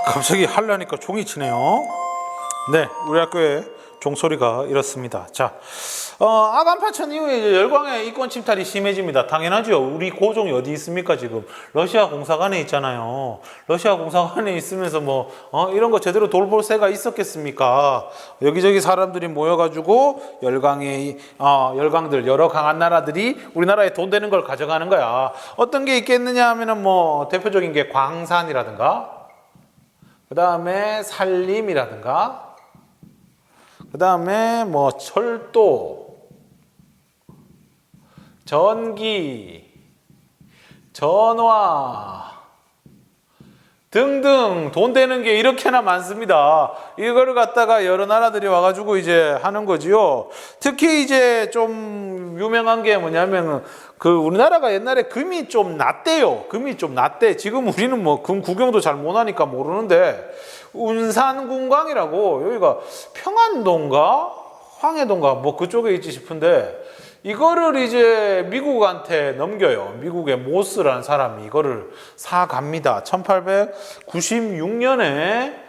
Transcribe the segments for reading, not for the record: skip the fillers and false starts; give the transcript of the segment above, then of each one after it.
갑자기 하려니까 종이 치네요. 네, 우리 학교의 종소리가 이렇습니다. 자, 아간파천 이후에 이제 열강의 이권 침탈이 심해집니다. 당연하죠. 우리 고종이 어디 있습니까, 지금? 러시아 공사관에 있잖아요. 러시아 공사관에 있으면서 이런 거 제대로 돌볼 새가 있었겠습니까? 여기저기 사람들이 모여가지고 열강들, 여러 강한 나라들이 우리나라에 돈 되는 걸 가져가는 거야. 어떤 게 있겠느냐 하면은 대표적인 게 광산이라든가, 그 다음에 산림이라든가, 그 다음에 철도, 전기, 전화 등등 돈 되는 게 이렇게나 많습니다. 이거를 갖다가 여러 나라들이 와가지고 이제 하는 거지요. 특히 이제 좀 유명한 게 뭐냐면 우리나라가 옛날에 금이 좀 낮대요. 금이 좀 낮대. 지금 우리는 금 구경도 잘 못하니까 모르는데 운산군광이라고 여기가 평안도인가 황해도인가 그쪽에 있지 싶은데 이거를 이제 미국한테 넘겨요. 미국의 모스라는 사람이 이거를 사갑니다. 1896년에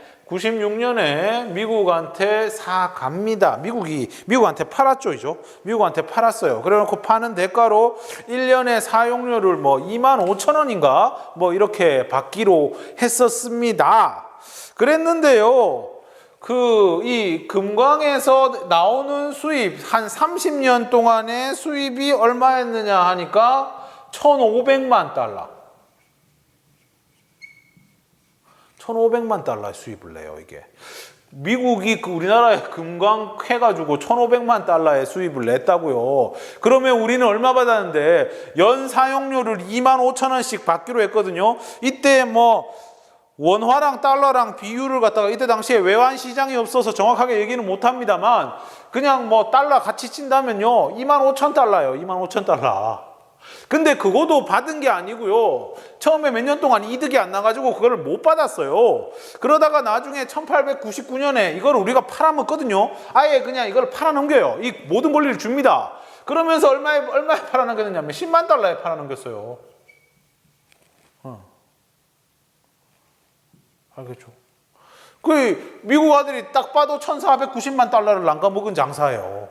미국한테 사갑니다. 미국한테 팔았죠, 이죠? 미국한테 팔았어요. 그래놓고 파는 대가로 1년에 사용료를 25,000원인가 이렇게 받기로 했었습니다. 그랬는데요. 이 금광에서 나오는 수입, 한 30년 동안의 수입이 얼마였느냐 하니까 1,500만 달러. 1,500만 달러의 수입을 내요, 이게. 미국이 우리나라에 금광 해가지고 1,500만 달러의 수입을 냈다고요. 그러면 우리는 얼마 받았는데 연 사용료를 25,000원씩 받기로 했거든요. 이때 원화랑 달러랑 비율을 갖다가 이때 당시에 외환 시장이 없어서 정확하게 얘기는 못 합니다만 그냥 달러 같이 친다면요 25,000달러예요. 25,000달러. 근데 그것도 받은 게 아니고요. 처음에 몇 년 동안 이득이 안 나가지고 그걸 못 받았어요. 그러다가 나중에 1899년에 이걸 우리가 팔아먹거든요. 아예 그냥 이걸 팔아넘겨요. 이 모든 권리를 줍니다. 그러면서 얼마에 팔아넘겼느냐면 10만 달러에 팔아넘겼어요. 알겠죠? 미국 아들이 딱 봐도 1,490만 달러를 남겨먹은 장사예요.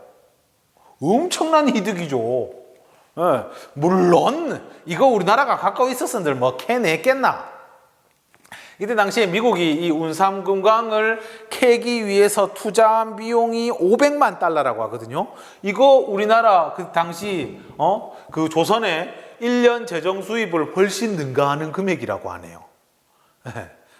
엄청난 이득이죠. 네. 물론 이거 우리나라가 갖고 있었으면 캐냈겠나? 이때 당시에 미국이 이 운삼금광을 캐기 위해서 투자한 비용이 500만 달러라고 하거든요. 이거 우리나라 그 당시 조선의 1년 재정 수입을 훨씬 능가하는 금액이라고 하네요. 네.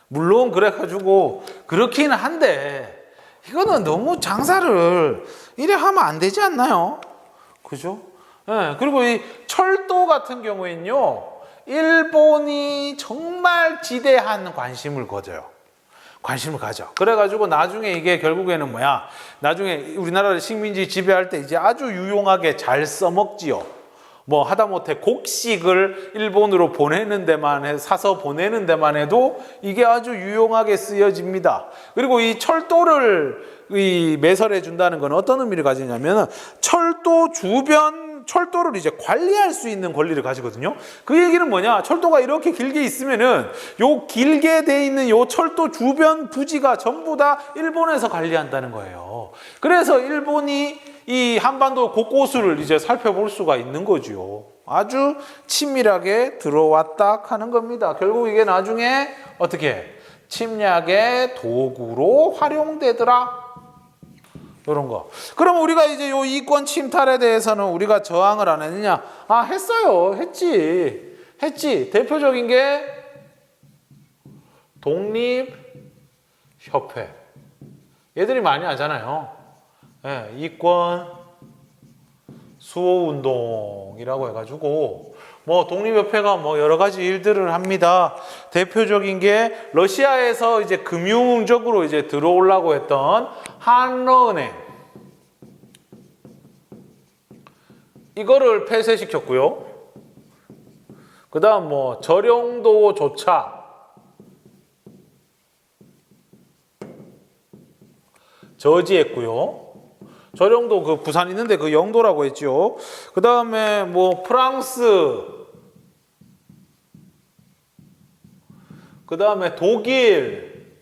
물론 그래가지고 그렇긴 한데 이거는 너무 장사를 이래 하면 안 되지 않나요? 그죠? 네, 그리고 이 철도 같은 경우에는요 일본이 정말 지대한 관심을 가져. 그래가지고 나중에 이게 결국에는 나중에 우리나라를 식민지 지배할 때 이제 아주 유용하게 잘 써먹지요. 하다못해 곡식을 일본으로 사서 보내는 데만 해도 이게 아주 유용하게 쓰여집니다. 그리고 이 철도를 매설해 준다는 건 어떤 의미를 가지냐면 철도를 이제 관리할 수 있는 권리를 가지거든요. 그 얘기는 철도가 이렇게 길게 있으면은 요 길게 돼 있는 요 철도 주변 부지가 전부 다 일본에서 관리한다는 거예요. 그래서 일본이 이 한반도 곳곳을 이제 살펴볼 수가 있는 거죠. 아주 친밀하게 들어왔다 하는 겁니다. 결국 이게 나중에 어떻게 침략의 도구로 활용되더라. 이런 거. 그럼 우리가 이제 요 이권 침탈에 대해서는 우리가 저항을 안 했느냐? 했어요. 했지. 대표적인 게 독립협회. 얘들이 많이 하잖아요. 네, 이권 수호운동이라고 해가지고 독립협회가 여러 가지 일들을 합니다. 대표적인 게 러시아에서 이제 금융적으로 이제 들어오려고 했던 한러은행 이거를 폐쇄시켰고요. 그 다음 저령도조차 저지했고요. 저령도 부산 있는데 영도라고 했죠. 그 다음에 프랑스 그 다음에 독일,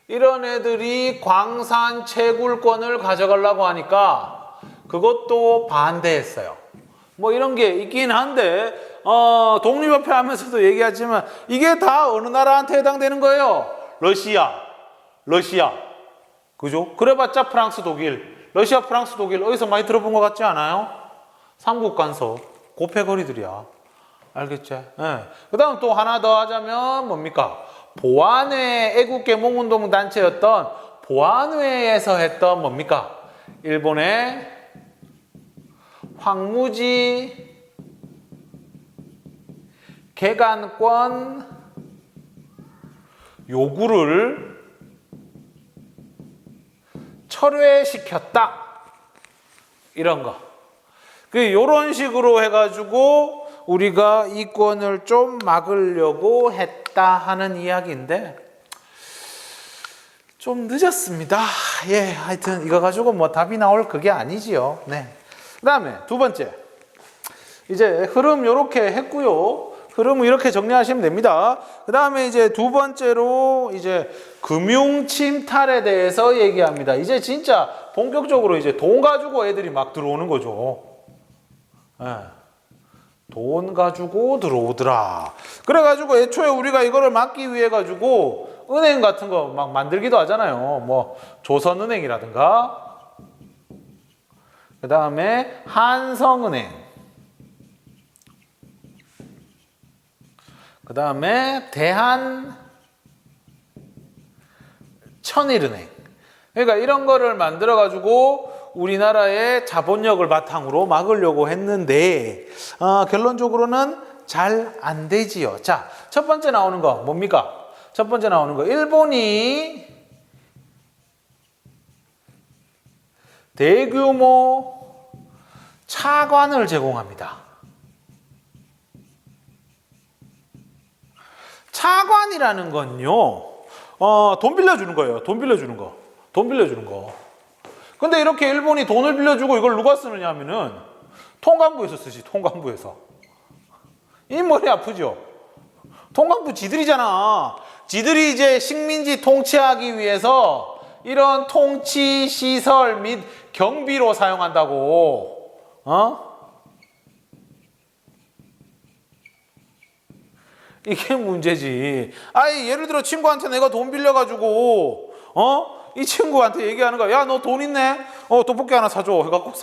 이런 애들이 광산 채굴권을 가져가려고 하니까 그것도 반대했어요. 뭐 이런 게 있긴 한데, 독립협회 하면서도 얘기하지만 이게 다 어느 나라한테 해당되는 거예요? 러시아. 그죠? 그래봤자 프랑스, 독일. 러시아, 프랑스, 독일. 어디서 많이 들어본 것 같지 않아요? 삼국 간섭. 고패거리들이야. 알겠지? 네. 그 다음 또 하나 더 하자면 뭡니까? 보안회 애국계몽운동 단체였던 보안회에서 했던 뭡니까? 일본의 황무지 개간권 요구를 철회시켰다. 이런 거. 요런 식으로 해가지고 우리가 이권을 좀 막으려고 했다 하는 이야기인데 좀 늦었습니다. 예, 하여튼 이거 가지고 뭐 답이 나올 그게 아니지요. 네. 그 다음에 두 번째. 이제 흐름 요렇게 했고요. 흐름은 이렇게 정리하시면 됩니다. 그 다음에 이제 두 번째로 이제 금융 침탈에 대해서 얘기합니다. 이제 진짜 본격적으로 이제 돈 가지고 애들이 막 들어오는 거죠. 예. 돈 가지고 들어오더라. 그래가지고 애초에 우리가 이거를 막기 위해 가지고 은행 같은 거 막 만들기도 하잖아요. 뭐 조선은행이라든가, 그 다음에 한성은행, 그 다음에 대한천일은행. 그러니까 이런 거를 만들어 가지고 우리나라의 자본력을 바탕으로 막으려고 했는데 결론적으로는 잘 안 되지요. 자, 첫 번째 나오는 거 뭡니까? 첫 번째 나오는 거, 일본이 대규모 차관을 제공합니다. 차관이라는 건요, 돈 빌려주는 거예요. 돈 빌려주는 거. 근데 이렇게 일본이 돈을 빌려주고 이걸 누가 쓰느냐 하면은 통감부에서 쓰지, 통감부에서. 이 머리 아프죠? 통감부 지들이잖아. 지들이 이제 식민지 통치하기 위해서 이런 통치 시설 및 경비로 사용한다고. 이게 문제지. 아이, 예를 들어 친구한테 내가 돈 빌려가지고 이 친구한테 얘기하는 거야. 야, 너 돈 있네? 떡볶이 하나 사줘. 해갖고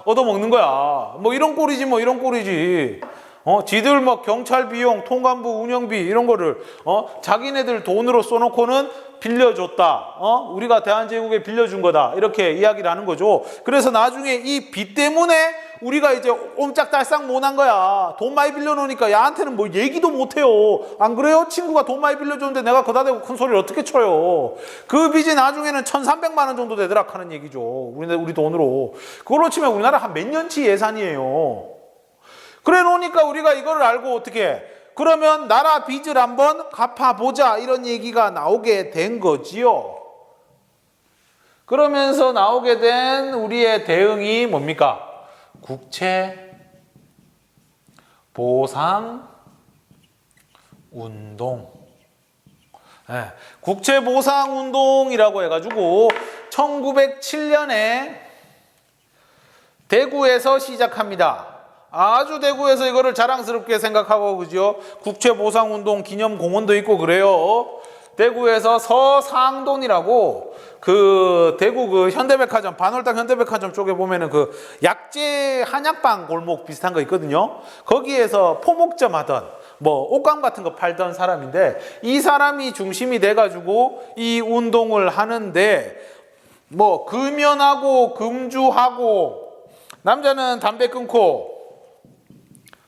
얻어먹는 거야. 뭐 이런 꼴이지, 뭐 이런 꼴이지. 지들 뭐 경찰 비용, 통감부 운영비 이런 거를 자기네들 돈으로 써놓고는 빌려줬다. 우리가 대한제국에 빌려준 거다. 이렇게 이야기를 하는 거죠. 그래서 나중에 이 빚 때문에 우리가 이제 옴짝달싹 못한 거야. 돈 많이 빌려놓으니까 야한테는 뭐 얘기도 못해요. 안 그래요? 친구가 돈 많이 빌려줬는데 내가 거다 대고 큰 소리를 어떻게 쳐요. 그 빚이 나중에는 1,300만 원 정도 되더라 하는 얘기죠. 우리 돈으로. 그걸로 치면 우리나라 한 몇 년치 예산이에요. 그래 놓으니까 우리가 이걸 알고 어떻게, 그러면 나라 빚을 한번 갚아보자 이런 얘기가 나오게 된 거지요. 그러면서 나오게 된 우리의 대응이 뭡니까? 국채 보상 운동. 네, 국채 보상 운동이라고 해가지고 1907년에 대구에서 시작합니다. 아주 대구에서 이거를 자랑스럽게 생각하고, 그죠? 국채보상운동 기념공원도 있고 그래요. 대구에서 서상돈이라고 그 대구 그 현대백화점, 반월당 현대백화점 쪽에 보면은 그 약재 한약방 골목 비슷한 거 있거든요. 거기에서 포목점 하던 뭐 옷감 같은 거 팔던 사람인데, 이 사람이 중심이 돼가지고 이 운동을 하는데, 뭐 금연하고 금주하고, 남자는 담배 끊고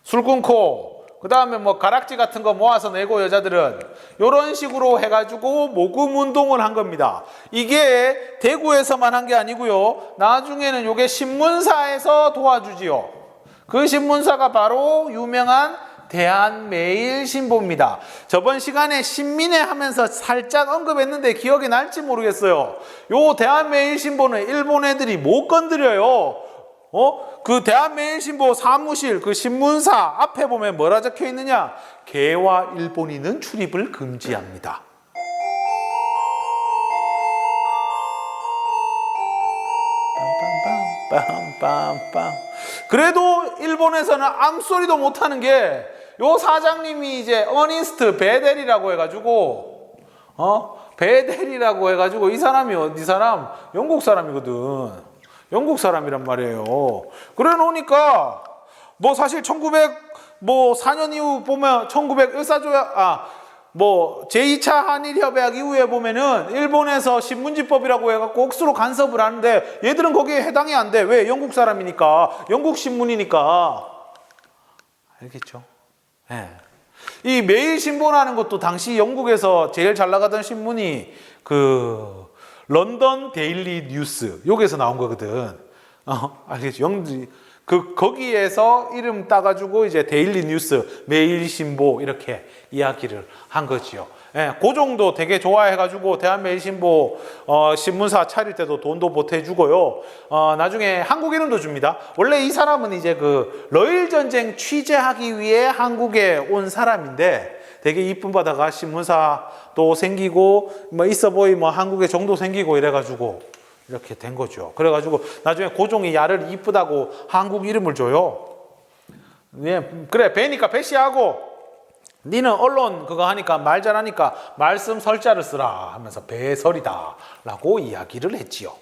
술 끊고, 그 다음에 뭐 가락지 같은 거 모아서 내고, 여자들은 이런 식으로 해가지고 모금 운동을 한 겁니다. 이게 대구에서만 한 게 아니고요, 나중에는 이게 신문사에서 도와주지요. 그 신문사가 바로 유명한 대한매일신보입니다. 저번 시간에 신민회 하면서 살짝 언급했는데 기억이 날지 모르겠어요. 요 대한매일신보는 일본 애들이 못 건드려요. 그 대한매일신보 사무실 그 신문사 앞에 보면 뭐라 적혀 있느냐? 개와 일본인은 출입을 금지합니다. 빰빰빰. 그래도 일본에서는 암소리도 못하는 게 요 사장님이 이제 어니스트 베델이라고 해가지고 베델이라고 해가지고 이 사람이 어디 사람? 영국 사람이거든. 영국 사람이란 말이에요. 그래 놓으니까 뭐 사실 1904년 이후 보면 1914조약 뭐 제2차 한일협약 이후에 보면은 일본에서 신문지법이라고 해갖고 억수로 간섭을 하는데 얘들은 거기에 해당이 안 돼. 왜? 영국 사람이니까. 영국 신문이니까. 알겠죠? 예. 이 매일신보라는 것도 당시 영국에서 제일 잘 나가던 신문이 그 런던 데일리 뉴스 여기에서 나온 거거든. 알겠죠? 거기에서 이름 따가지고 이제 데일리 뉴스, 매일신보 이렇게 이야기를 한 거지요. 예, 그 정도 되게 좋아해가지고 대한매일신보 신문사 차릴 때도 돈도 보태주고요. 나중에 한국 이름도 줍니다. 원래 이 사람은 이제 그 러일 전쟁 취재하기 위해 한국에 온 사람인데 되게 이쁨 받아가 신문사도 생기고 뭐 있어 보이 뭐 한국에 정도 생기고 이래가지고 이렇게 된 거죠. 그래가지고 나중에 고종이 야를 이쁘다고 한국 이름을 줘요. 예, 그래 배니까 배씨하고 니는 언론 그거 하니까 말 잘하니까 말씀 설자를 쓰라 하면서 배설이다 라고 이야기를 했지요.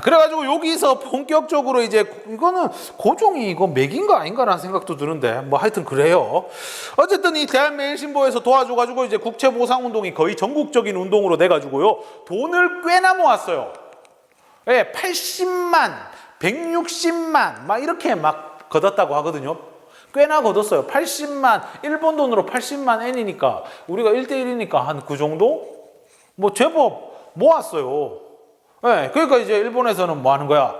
그래가지고 여기서 본격적으로 이제 이거는 고종이 이거 맥인가 아닌가라는 생각도 드는데 뭐 하여튼 그래요. 어쨌든 이 대한매일신보에서 도와줘가지고 이제 국채보상운동이 거의 전국적인 운동으로 돼가지고요. 돈을 꽤나 모았어요. 80만, 160만 막 이렇게 막 걷었다고 하거든요. 꽤나 걷었어요. 80만, 일본 돈으로 80만 엔이니까 우리가 1대1이니까 한 그 정도? 뭐 제법 모았어요. 그러니까 이제 일본에서는 뭐 하는 거야?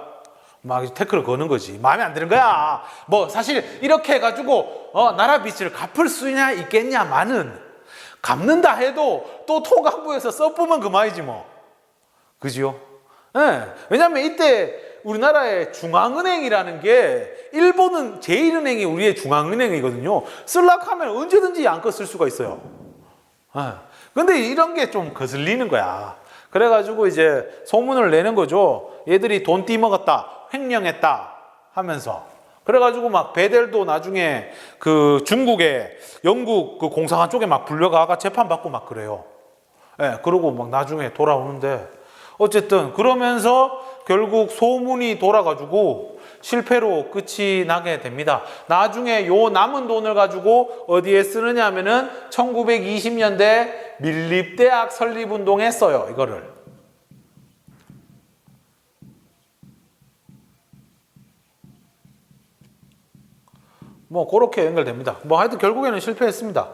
막 태클을 거는 거지. 마음에 안 드는 거야. 뭐 사실 이렇게 해가지고 나라 빚을 갚을 수냐 있겠냐마는 갚는다 해도 또 토강부에서 써보면 그만이지 뭐. 그죠? 왜냐면 이때 우리나라의 중앙은행이라는 게 일본은 제1은행이 우리의 중앙은행이거든요. 쓸락 하면 언제든지 양껏 쓸 수가 있어요. 근데 이런 게 좀 거슬리는 거야. 그래가지고 이제 소문을 내는 거죠. 얘들이 돈 띠먹었다, 횡령했다 하면서. 그래가지고 막 베델도 나중에 그 중국에 영국 그 공사관 쪽에 막 불려가가 재판받고 막 그래요. 그러고 막 나중에 돌아오는데 어쨌든 그러면서 결국 소문이 돌아가지고 실패로 끝이 나게 됩니다. 나중에 요 남은 돈을 가지고 어디에 쓰느냐 하면은 1920년대 밀립대학 설립운동에 써요. 이거를. 뭐 그렇게 연결됩니다. 뭐 하여튼 결국에는 실패했습니다.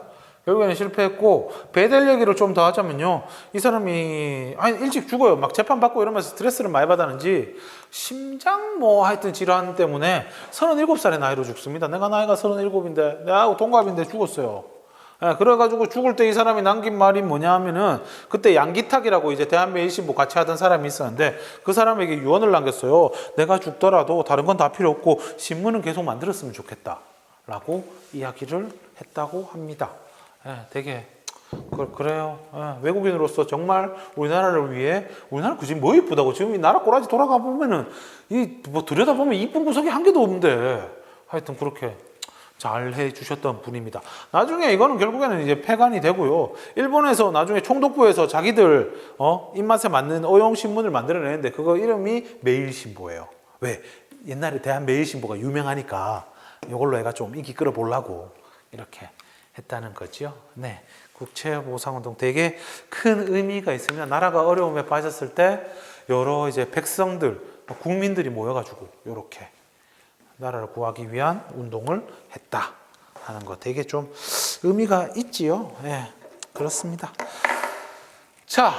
결국에는 실패했고 베델 얘기를 좀 더 하자면요. 이 사람이 일찍 죽어요. 막 재판받고 이러면서 스트레스를 많이 받았는지 심장 뭐 하여튼 질환 때문에 37살의 나이로 죽습니다. 내가 나이가 37인데 내하고 동갑인데 죽었어요. 그래가지고 죽을 때 이 사람이 남긴 말이 뭐냐 하면은 그때 양기탁이라고 이제 대한매일신보 같이 하던 사람이 있었는데 그 사람에게 유언을 남겼어요. 내가 죽더라도 다른 건 다 필요 없고 신문은 계속 만들었으면 좋겠다 라고 이야기를 했다고 합니다. 되게 그래요. 외국인으로서 정말 우리나라를 위해 우리나라 그지 뭐 이쁘다고 지금 이 나라 꼬라지 돌아가 보면은 이 뭐 들여다 보면 이쁜 구석이 한 개도 없는데 하여튼 그렇게 잘 해주셨던 분입니다. 나중에 이거는 결국에는 이제 폐간이 되고요. 일본에서 나중에 총독부에서 자기들 입맛에 맞는 어용 신문을 만들어내는데 그거 이름이 매일신보예요. 왜? 옛날에 대한매일신보가 유명하니까 이걸로 애가 좀 인기 끌어보려고 이렇게 했다는 거죠. 네, 국채보상운동 되게 큰 의미가 있습니다. 나라가 어려움에 빠졌을 때 여러 이제 백성들, 국민들이 모여가지고 이렇게 나라를 구하기 위한 운동을 했다 하는 거 되게 좀 의미가 있지요. 네, 그렇습니다. 자,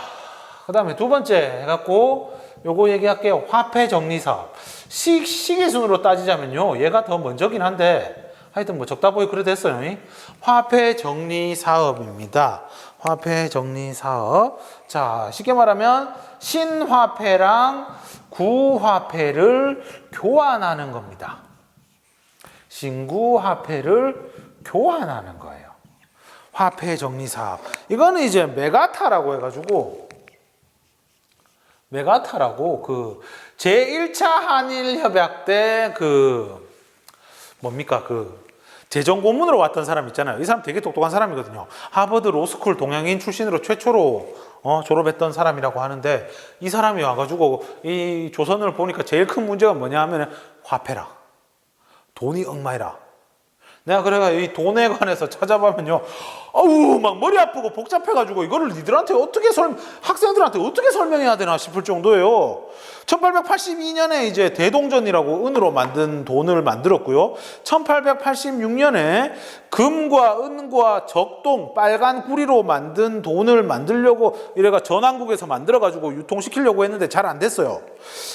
그 다음에 두 번째 해갖고 요거 얘기할게요. 화폐 정리 사업. 시기순으로 따지자면요, 얘가 더 먼저긴 한데 하여튼 뭐 적다 보니 그래 됐어요. 화폐 정리 사업입니다. 화폐 정리 사업. 자, 쉽게 말하면 신화폐랑 구화폐를 교환하는 겁니다. 신구화폐를 교환하는 거예요. 화폐 정리 사업. 이거는 이제 메가타라고 해가지고 메가타라고 그 제1차 한일 협약 때 그 뭡니까 그 재정 고문으로 왔던 사람 있잖아요. 이 사람 되게 똑똑한 사람이거든요. 하버드 로스쿨 동양인 출신으로 최초로 졸업했던 사람이라고 하는데 이 사람이 와가지고 이 조선을 보니까 제일 큰 문제가 뭐냐 하면 화폐라. 돈이 엉망이라. 내가 그래가 이 돈에 관해서 찾아보면요. 어우, 막 머리 아프고 복잡해가지고 이거를 니들한테 어떻게 학생들한테 어떻게 설명해야 되나 싶을 정도예요. 1882년에 이제 대동전이라고 은으로 만든 돈을 만들었고요. 1886년에 금과 은과 적동, 빨간 구리로 만든 돈을 만들려고 이래가 전왕국에서 만들어가지고 유통시키려고 했는데 잘 안 됐어요.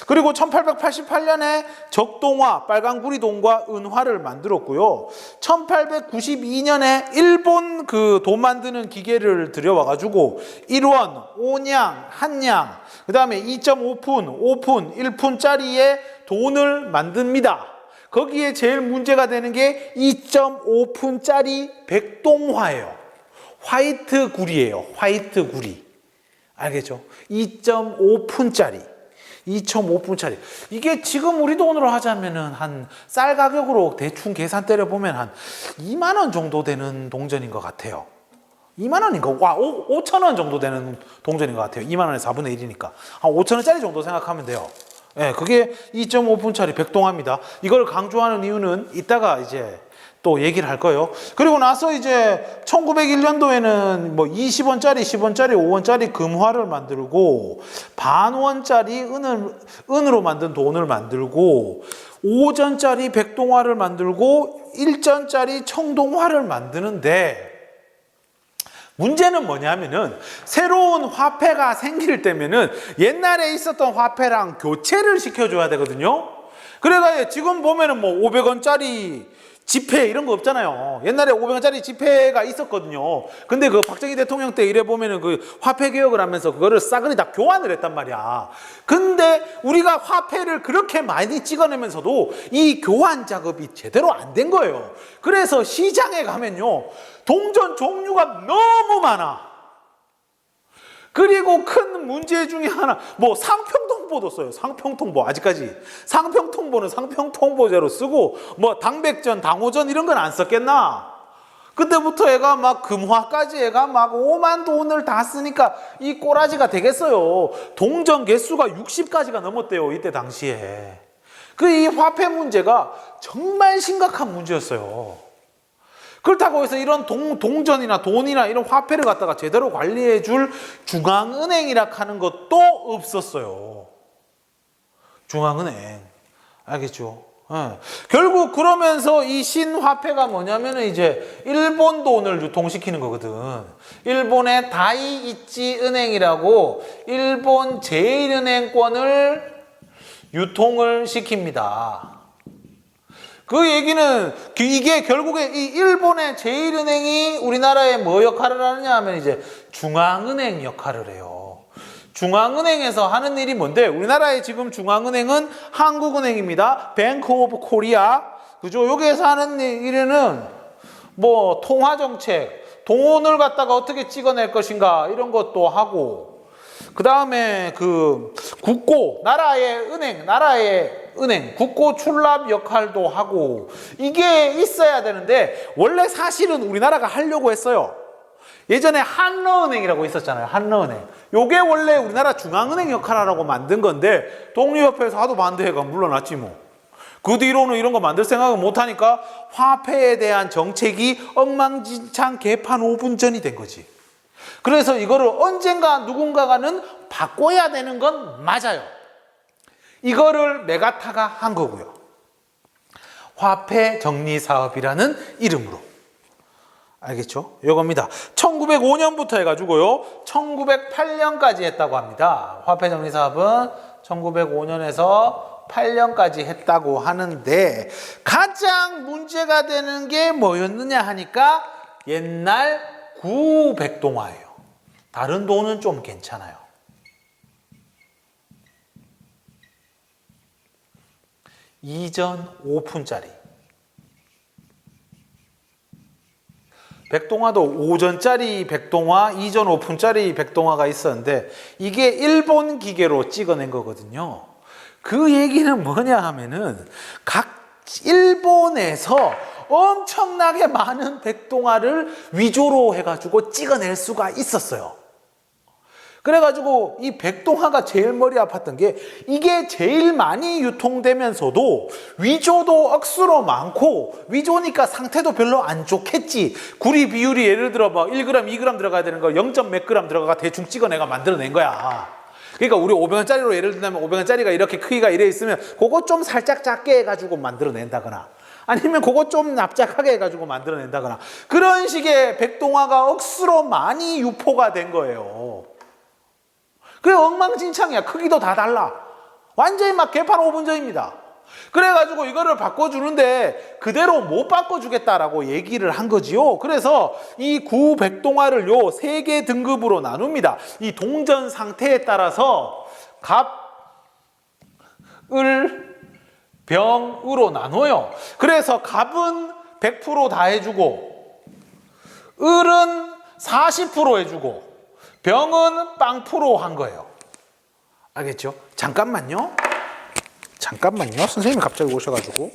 그리고 1888년에 적동화, 빨간 구리 돈과 은화를 만들었고요. 1892년에 일본 그 돈 만드는 기계를 들여와가지고 1원, 5냥, 한냥, 그 다음에 2.5푼, 5푼, 1푼짜리의 돈을 만듭니다. 거기에 제일 문제가 되는 게 2.5푼짜리 백동화예요. 화이트 구리예요. 화이트 구리. 알겠죠? 2.5푼짜리. 2.5푼짜리. 이게 지금 우리 돈으로 하자면은 한 쌀 가격으로 대충 계산 때려보면 한 2만 원 정도 되는 동전인 것 같아요. 2만 원인가? 와, 5천 원 정도 되는 동전인 것 같아요. 2만 원의 4분의 1이니까. 한 5천 원짜리 정도 생각하면 돼요. 예, 그게 2.5푼짜리 백동화입니다. 이걸 강조하는 이유는 이따가 이제 또 얘기를 할 거예요. 그리고 나서 이제 1901년도에는 뭐 20원짜리, 10원짜리, 5원짜리 금화를 만들고 반원짜리 은으로 만든 돈을 만들고 5전짜리 백동화를 만들고 1전짜리 청동화를 만드는데 문제는 뭐냐면은 새로운 화폐가 생길 때면은 옛날에 있었던 화폐랑 교체를 시켜줘야 되거든요. 그래가 지금 보면은 뭐 500원짜리 지폐 이런 거 없잖아요. 옛날에 500원짜리 지폐가 있었거든요. 근데 그 박정희 대통령 때 이래 보면은 그 화폐 개혁을 하면서 그거를 싸그리 다 교환을 했단 말이야. 근데 우리가 화폐를 그렇게 많이 찍어내면서도 이 교환 작업이 제대로 안 된 거예요. 그래서 시장에 가면요. 동전 종류가 너무 많아. 그리고 큰 문제 중에 하나, 뭐 상평통보도 써요. 상평통보 아직까지. 상평통보는 상평통보제로 쓰고 뭐 당백전, 당호전 이런 건 안 썼겠나? 그때부터 애가 막 금화까지 애가 막 오만 돈을 다 쓰니까 이 꼬라지가 되겠어요. 동전 개수가 60가지가 넘었대요. 이때 당시에. 그 이 화폐 문제가 정말 심각한 문제였어요. 그렇다고 해서 이런 동전이나 돈이나 이런 화폐를 갖다가 제대로 관리해 줄 중앙은행이라 하는 것도 없었어요. 중앙은행. 알겠죠? 네. 결국 그러면서 이 신화폐가 뭐냐면은 이제 일본 돈을 유통시키는 거거든. 일본의 다이이치 은행이라고 일본 제1은행권을 유통을 시킵니다. 그 얘기는 이게 결국에 이 일본의 제1은행이 우리나라에 뭐 역할을 하느냐 하면 이제 중앙은행 역할을 해요. 중앙은행에서 하는 일이 뭔데? 우리나라의 지금 중앙은행은 한국은행입니다. 뱅크 오브 코리아. 그죠? 여기에서 하는 일은 뭐 통화정책, 돈을 갖다가 어떻게 찍어낼 것인가 이런 것도 하고 그 다음에 그 국고, 나라의 은행, 국고 출납 역할도 하고 이게 있어야 되는데 원래 사실은 우리나라가 하려고 했어요. 예전에 한러은행이라고 있었잖아요. 한러은행. 요게 원래 우리나라 중앙은행 역할하라고 만든 건데 독립협회에서 하도 반대해가 물러났지 뭐. 그 뒤로는 이런 거 만들 생각을 못하니까 화폐에 대한 정책이 엉망진창 개판 5분 전이 된 거지. 그래서 이거를 언젠가 누군가가는 바꿔야 되는 건 맞아요. 이거를 메가타가 한 거고요. 화폐 정리 사업이라는 이름으로. 알겠죠? 이겁니다. 1905년부터 해가지고요. 1908년까지 했다고 합니다. 화폐 정리 사업은 1905년에서 8년까지 했다고 하는데 가장 문제가 되는 게 뭐였느냐 하니까 옛날 구백동화예요. 다른 돈은 좀 괜찮아요. 이전 5푼짜리. 백동화도 오전짜리 백동화, 이전 오픈짜리 백동화가 있었는데 이게 일본 기계로 찍어낸 거거든요. 그 얘기는 뭐냐 하면은 각 일본에서 엄청나게 많은 백동화를 위조로 해가지고 찍어낼 수가 있었어요. 그래가지고 이 백동화가 제일 머리 아팠던 게 이게 제일 많이 유통되면서도 위조도 억수로 많고 위조니까 상태도 별로 안 좋겠지. 구리 비율이 예를 들어 뭐 1g, 2g 들어가야 되는 거 0. 몇 g 들어가가 대충 찍어내가 만들어낸 거야. 그러니까 우리 500원짜리로 예를 들면 500원짜리가 이렇게 크기가 이래 있으면 그거 좀 살짝 작게 해가지고 만들어낸다거나 아니면 그거 좀 납작하게 해가지고 만들어낸다거나 그런 식의 백동화가 억수로 많이 유포가 된 거예요. 그래 엉망진창이야. 크기도 다 달라. 완전히 막 개판 5분전입니다. 그래가지고 이거를 바꿔주는데 그대로 못 바꿔주겠다라고 얘기를 한 거지요. 그래서 이 구백동화를 요 3개 등급으로 나눕니다. 이 동전 상태에 따라서 갑, 을, 병으로 나눠요. 그래서 갑은 100% 다 해주고 을은 40% 해주고 병은 빵프로 한 거예요. 알겠죠? 잠깐만요. 선생님이 갑자기 오셔가지고